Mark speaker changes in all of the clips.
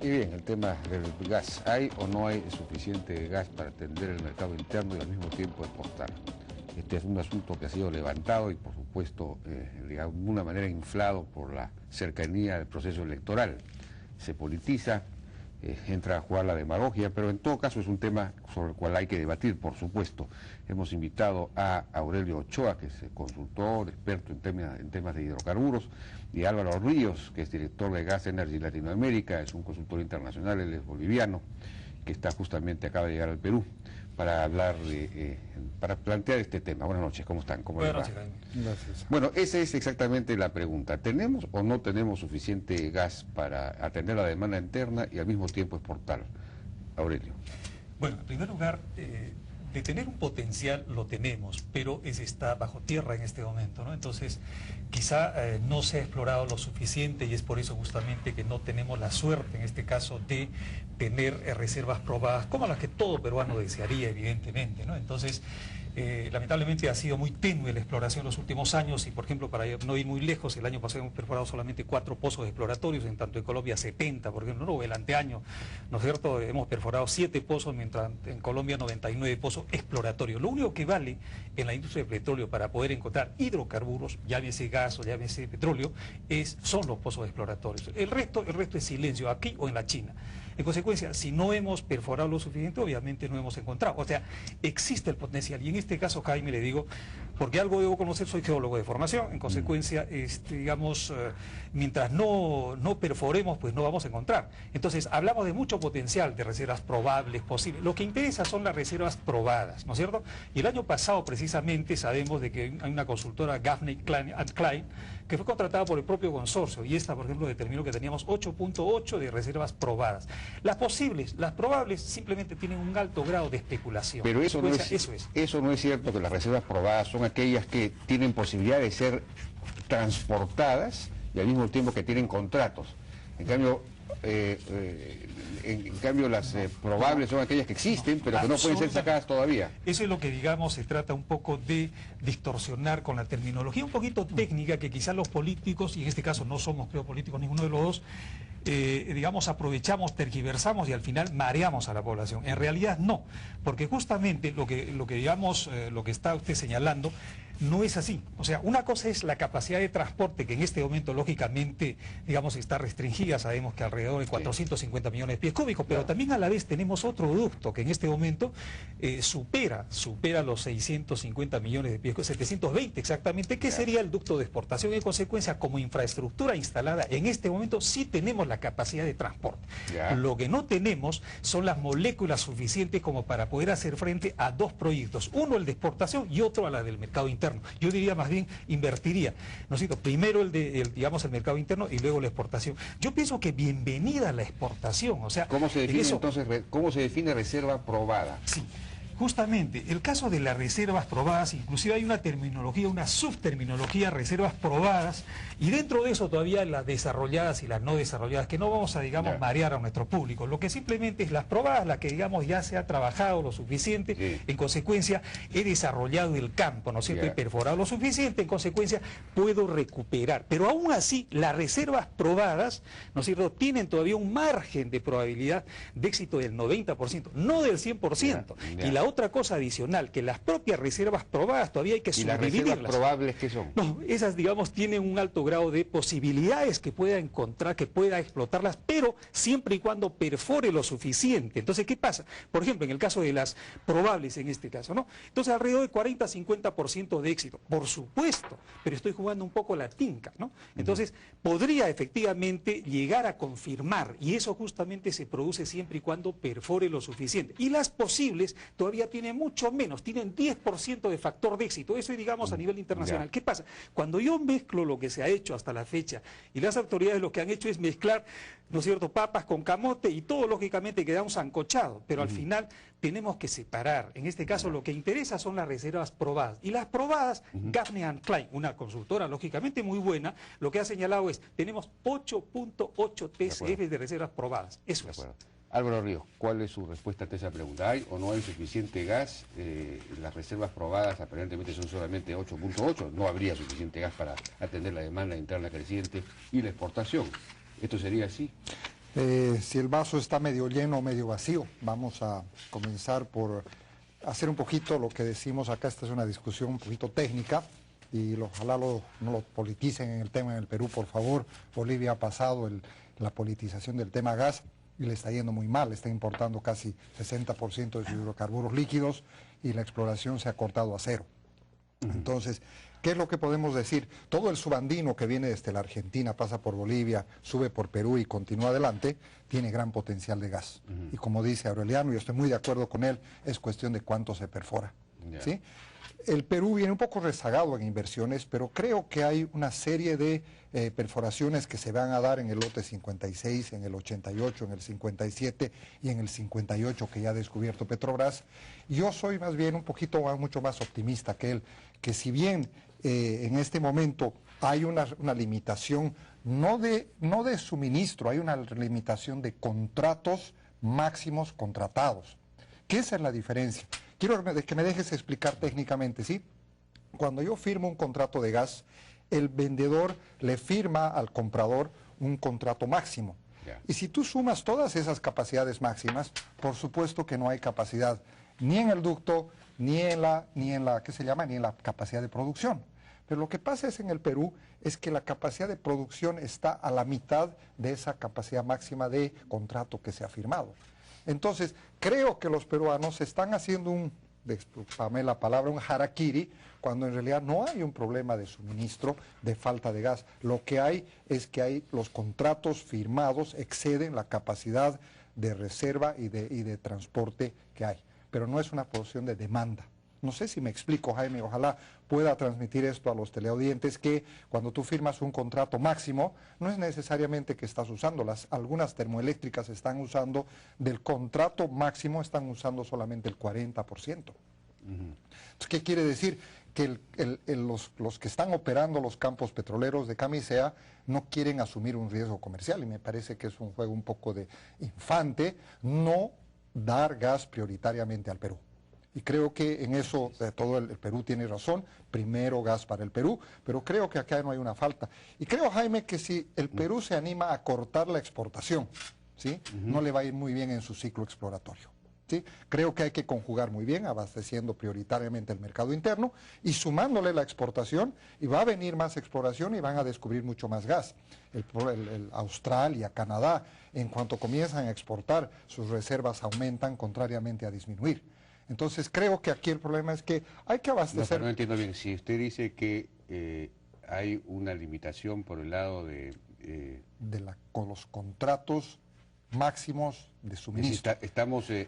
Speaker 1: Y bien, el tema del gas. ¿Hay o no hay suficiente gas para atender el mercado interno y al mismo tiempo exportar? Este es un asunto que ha sido levantado y, por supuesto, de alguna manera inflado por la cercanía del proceso electoral. Se politiza, entra a jugar la demagogia, pero en todo caso es un tema sobre el cual hay que debatir, por supuesto. Hemos invitado a Aurelio Ochoa, que es consultor, experto en temas de hidrocarburos, y Álvaro Ríos, que es director de Gas Energy Latinoamérica, es un consultor internacional, él es boliviano, que acaba de llegar al Perú, para hablar para plantear este tema. Buenas noches, ¿cómo están? ¿Cómo les va?
Speaker 2: Buenas noches, gracias.
Speaker 1: Bueno, esa es exactamente la pregunta. ¿Tenemos o no tenemos suficiente gas para atender la demanda interna y al mismo tiempo exportar? Aurelio.
Speaker 2: Bueno, en primer lugar, de tener un potencial lo tenemos, pero ese está bajo tierra en este momento, ¿no? Entonces, quizá no se ha explorado lo suficiente y es por eso justamente que no tenemos la suerte, en este caso, de tener reservas probadas, como las que todo peruano desearía, evidentemente, ¿no? Entonces, lamentablemente ha sido muy tenue la exploración en los últimos años y, por ejemplo, para no ir muy lejos, el año pasado hemos perforado solamente 4 pozos exploratorios, en tanto en Colombia 70, por ejemplo, no, el anteaño, ¿no es cierto? Hemos perforado 7 pozos, mientras en Colombia 99 pozos exploratorios. Lo único que vale en la industria del petróleo para poder encontrar hidrocarburos, llámese gas o llámese petróleo, son los pozos exploratorios. El resto es silencio, aquí o en la China. En consecuencia, si no hemos perforado lo suficiente, obviamente no hemos encontrado. O sea, existe el potencial. Y en este caso, Jaime, le digo, porque algo debo conocer, soy geólogo de formación, en consecuencia, digamos, mientras no perforemos, pues no vamos a encontrar. Entonces, hablamos de mucho potencial, de reservas probables, posibles. Lo que interesa son las reservas probadas, ¿no es cierto? Y el año pasado, precisamente, sabemos de que hay una consultora, Gaffney Klein, que fue contratada por el propio consorcio, y esta, por ejemplo, determinó que teníamos 8.8 de reservas probadas. Las posibles, las probables, simplemente tienen un alto grado de especulación.
Speaker 1: Pero eso no es cierto, que las reservas probadas son aquellas que tienen posibilidad de ser transportadas y al mismo tiempo que tienen contratos. En cambio, las probables son aquellas que existen, pero que no pueden ser sacadas todavía.
Speaker 2: Eso es lo que, digamos, se trata un poco de distorsionar con la terminología un poquito técnica, que quizás los políticos, y en este caso no somos, creo, políticos ninguno de los dos, digamos, aprovechamos, tergiversamos y al final mareamos a la población. En realidad no, porque justamente lo que digamos, lo que está usted señalando, no es así. O sea, una cosa es la capacidad de transporte, que en este momento, lógicamente, digamos, está restringida. Sabemos que alrededor de 450 millones de pies cúbicos, pero también a la vez tenemos otro ducto que en este momento supera los 650 millones de pies cúbicos, 720 exactamente, que sería el ducto de exportación. En consecuencia, como infraestructura instalada, en este momento sí tenemos la capacidad de transporte. Lo que no tenemos son las moléculas suficientes como para poder hacer frente a 2 proyectos, uno el de exportación y otro a la del mercado interno. Yo diría, más bien, invertiría, ¿no es cierto? Primero digamos, el mercado interno y luego la exportación. Yo pienso que bienvenida la exportación, o sea...
Speaker 1: ¿Cómo se define entonces, cómo se define reserva probada?
Speaker 2: Sí. Justamente, el caso de las reservas probadas, inclusive hay una terminología, una subterminología, reservas probadas, y dentro de eso todavía las desarrolladas y las no desarrolladas, que no vamos a, digamos, marear a nuestro público. Lo que simplemente es las probadas, las que, digamos, ya se ha trabajado lo suficiente, en consecuencia he desarrollado el campo, ¿no es cierto? He perforado lo suficiente, en consecuencia puedo recuperar. Pero aún así, las reservas probadas, ¿no es cierto?, tienen todavía un margen de probabilidad de éxito del 90%, no del 100%. Y la otra cosa adicional, que las propias reservas probadas todavía hay que subdividirlas.
Speaker 1: ¿Y las reservas probables qué son?
Speaker 2: No, esas, digamos, tienen un alto grado de posibilidades que pueda encontrar, que pueda explotarlas, pero siempre y cuando perfore lo suficiente. Entonces, ¿qué pasa? Por ejemplo, en el caso de las probables, en este caso, ¿no? Entonces, alrededor de 40-50% de éxito, por supuesto, pero estoy jugando un poco la tinca, ¿no? Entonces, podría efectivamente llegar a confirmar, y eso justamente se produce siempre y cuando perfore lo suficiente. Y las posibles todavía tienen mucho menos, tienen 10% de factor de éxito. Eso es, digamos, a nivel internacional. ¿Qué pasa? Cuando yo mezclo lo que se ha hecho hasta la fecha, y las autoridades lo que han hecho es mezclar, ¿no es cierto?, papas con camote, y todo lógicamente queda un sancochado, pero al final tenemos que separar. En este caso lo que interesa son las reservas probadas, y las probadas, Gaffney & Klein, una consultora lógicamente muy buena, lo que ha señalado es, tenemos 8.8 TCF de reservas probadas. Eso es.
Speaker 1: Álvaro Ríos, ¿cuál es su respuesta ante esa pregunta? ¿Hay o no hay suficiente gas? Las reservas probadas aparentemente son solamente 8.8, no habría suficiente gas para atender la demanda interna creciente y la exportación. ¿Esto sería así?
Speaker 3: Si el vaso está medio lleno o medio vacío, vamos a comenzar por hacer un poquito lo que decimos acá. Esta es una discusión un poquito técnica y ojalá no lo politicen en el tema en el Perú, por favor. Bolivia ha pasado la politización del tema gas y le está yendo muy mal, está importando casi 60% de sus hidrocarburos líquidos y la exploración se ha cortado a cero. Entonces, ¿qué es lo que podemos decir? Todo el subandino que viene desde la Argentina, pasa por Bolivia, sube por Perú y continúa adelante, tiene gran potencial de gas. Y como dice Aureliano, y estoy muy de acuerdo con él, es cuestión de cuánto se perfora. ¿Sí? El Perú viene un poco rezagado en inversiones, pero creo que hay una serie de perforaciones que se van a dar en el lote 56, en el 88, en el 57 y en el 58 que ya ha descubierto Petrobras. Yo soy más bien mucho más optimista que él, que si bien en este momento hay una limitación no de suministro, hay una limitación de contratos máximos contratados. ¿Qué esa es la diferencia? Quiero que me dejes explicar técnicamente, ¿sí? Cuando yo firmo un contrato de gas, el vendedor le firma al comprador un contrato máximo. Yeah. Y si tú sumas todas esas capacidades máximas, por supuesto que no hay capacidad ni en el ducto, ni en la capacidad de producción. Pero lo que pasa en el Perú es que la capacidad de producción está a la mitad de esa capacidad máxima de contrato que se ha firmado. Entonces, creo que los peruanos están haciendo un harakiri, cuando en realidad no hay un problema de suministro, de falta de gas. Lo que hay es que los contratos firmados exceden la capacidad de reserva y de transporte que hay. Pero no es una posición de demanda. No sé si me explico, Jaime, ojalá pueda transmitir esto a los teleaudientes, que cuando tú firmas un contrato máximo, no es necesariamente que estás usando, algunas termoeléctricas están usando, del contrato máximo están usando solamente el 40%. Entonces, ¿qué quiere decir? Que los que están operando los campos petroleros de Camisea no quieren asumir un riesgo comercial, y me parece que es un juego un poco de infante no dar gas prioritariamente al Perú. Y creo que en eso todo el Perú tiene razón, primero gas para el Perú, pero creo que acá no hay una falta. Y creo, Jaime, que si el Perú se anima a cortar la exportación, ¿sí? No le va a ir muy bien en su ciclo exploratorio. ¿Sí? Creo que hay que conjugar muy bien, abasteciendo prioritariamente el mercado interno y sumándole la exportación, y va a venir más exploración y van a descubrir mucho más gas. Australia, Canadá, en cuanto comienzan a exportar, sus reservas aumentan contrariamente a disminuir. Entonces creo que aquí el problema es que hay que abastecer...
Speaker 1: No entiendo bien, si usted dice que hay una limitación por el lado
Speaker 3: con los contratos máximos de suministro.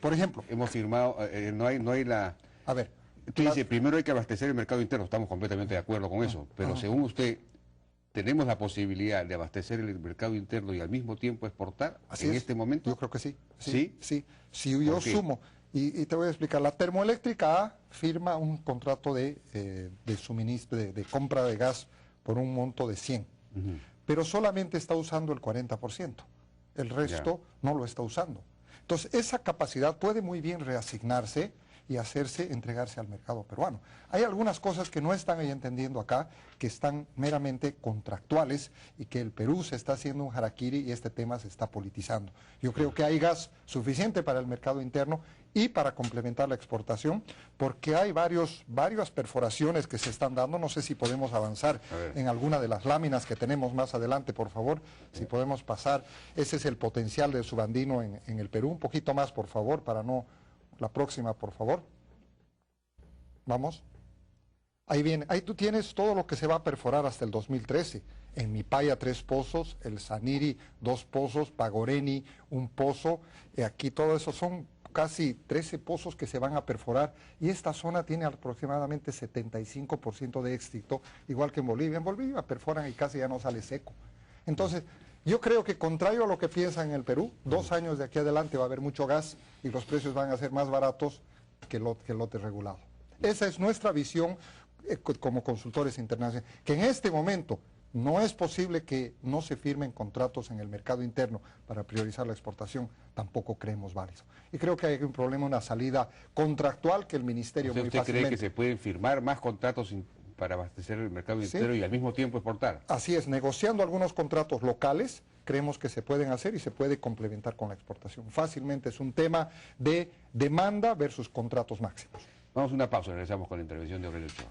Speaker 1: Por ejemplo, hemos firmado, no hay la...
Speaker 3: A ver...
Speaker 1: Usted dice, primero hay que abastecer el mercado interno, estamos completamente de acuerdo con eso, pero según usted, ¿tenemos la posibilidad de abastecer el mercado interno y al mismo tiempo exportar este momento?
Speaker 3: Yo creo que sí.
Speaker 1: ¿Sí?
Speaker 3: Sí. Si yo sumo... Y te voy a explicar, la termoeléctrica A firma un contrato de suministro, de compra de gas por un monto de 100, pero solamente está usando el 40%, el resto no lo está usando. Entonces, esa capacidad puede muy bien reasignarse y entregarse al mercado peruano. Hay algunas cosas que no están ahí entendiendo acá, que están meramente contractuales, y que el Perú se está haciendo un harakiri y este tema se está politizando. Yo creo que hay gas suficiente para el mercado interno y para complementar la exportación, porque hay varias perforaciones que se están dando. No sé si podemos avanzar en alguna de las láminas que tenemos más adelante, por favor, si podemos pasar. Ese es el potencial del subandino en el Perú. Un poquito más, por favor, para no... La próxima, por favor. Vamos. Ahí viene. Ahí tú tienes todo lo que se va a perforar hasta el 2013. En Mipaya 3 pozos, el Saniri 2 pozos, Pagoreni 1 pozo. Aquí todo eso son casi 13 pozos que se van a perforar. Y esta zona tiene aproximadamente 75% de éxito, igual que en Bolivia. En Bolivia perforan y casi ya no sale seco. Entonces... Yo creo que, contrario a lo que piensan en el Perú, 2 años de aquí adelante va a haber mucho gas y los precios van a ser más baratos que el lote regulado. Esa es nuestra visión como consultores internacionales, que en este momento no es posible que no se firmen contratos en el mercado interno para priorizar la exportación, tampoco creemos válido. Y creo que hay un problema, una salida contractual que el Ministerio muy fácilmente...
Speaker 1: ¿Usted cree que se pueden firmar más contratos para abastecer el mercado interno y al mismo tiempo exportar?
Speaker 3: Así es, negociando algunos contratos locales creemos que se pueden hacer y se puede complementar con la exportación. Fácilmente es un tema de demanda versus contratos máximos.
Speaker 1: Vamos a una pausa, regresamos con la intervención de Aurelio Ochoa.